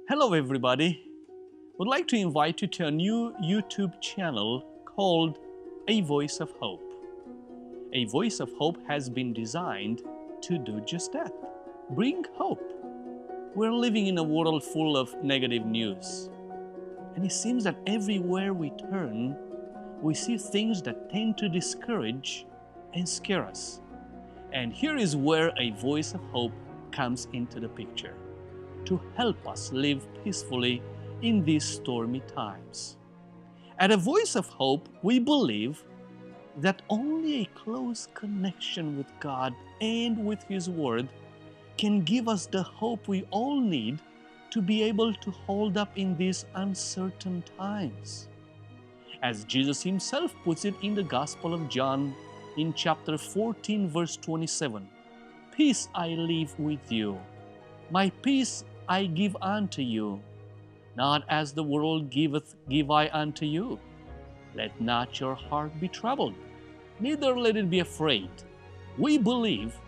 Hello everybody. Would like to invite you to a new YouTube channel called A Voice of Hope. A Voice of Hope has been designed to do just that. Bring hope. We're living in a world full of negative news. And it seems that everywhere we turn, we see things that tend to discourage and scare us. And here is where A Voice of Hope comes into the picture, to help us live peacefully in these stormy times. At A Voice of Hope, we believe that only a close connection with God and with His Word can give us the hope we all need to be able to hold up in these uncertain times. As Jesus Himself puts it in the Gospel of John in chapter 14, verse 27, "Peace I leave with you, my peace I give unto you. Not as the world giveth, give I unto you. Let not your heart be troubled, neither let it be afraid." We believe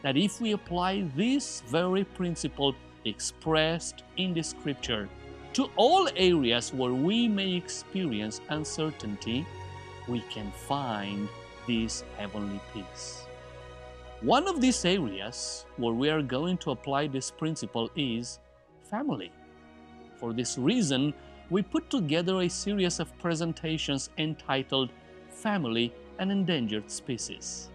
that if we apply this very principle expressed in the Scripture to all areas where we may experience uncertainty, we can find this heavenly peace. One of these areas where we are going to apply this principle is family. For this reason, we put together a series of presentations entitled Family and Endangered Species.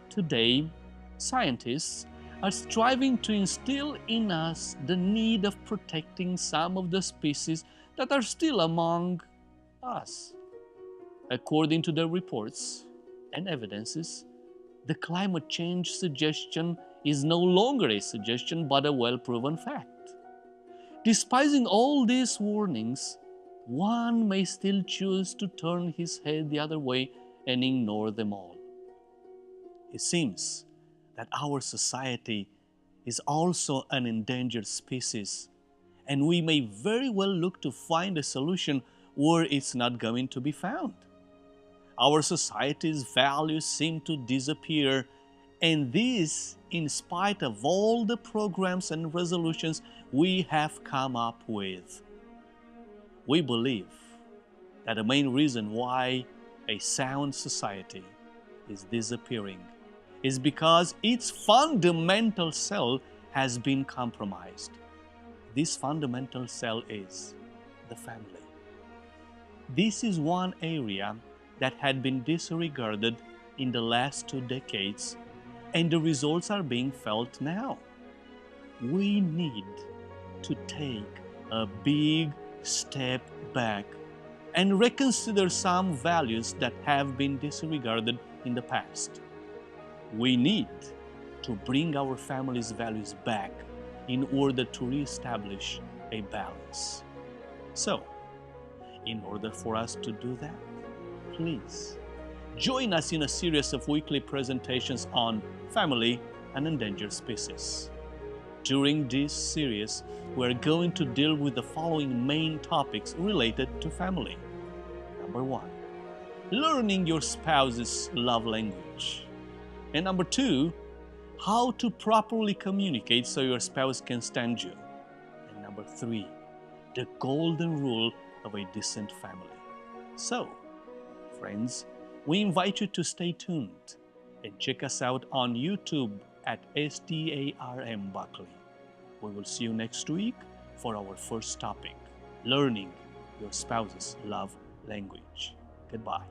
Today, scientists are striving to instill in us the need of protecting some of the species that are still among us. According to their reports and evidences, the climate change suggestion is no longer a suggestion but a well-proven fact. Despising all these warnings, one may still choose to turn his head the other way and ignore them all. It seems that our society is also an endangered species, and we may very well look to find a solution where it's not going to be found. Our society's values seem to disappear, and this in spite of all the programs and resolutions we have come up with. We believe that the main reason why a sound society is disappearing is because its fundamental cell has been compromised. This fundamental cell is the family. This is one area that had been disregarded in the last 2 decades, and the results are being felt now. We need to take a big step back and reconsider some values that have been disregarded in the past. We need to bring our family's values back in order to reestablish a balance. So, in order for us to do that, please join us in a series of weekly presentations on family and endangered species. During this series, we're going to deal with the following main topics related to family. Number 1, learning your spouse's love language. And number 2, how to properly communicate so your spouse can stand you. And number 3, the golden rule of a decent family. So, friends, we invite you to stay tuned and check us out on YouTube at SDARM Buckley. We will see you next week for our first topic, learning your spouse's love language. Goodbye.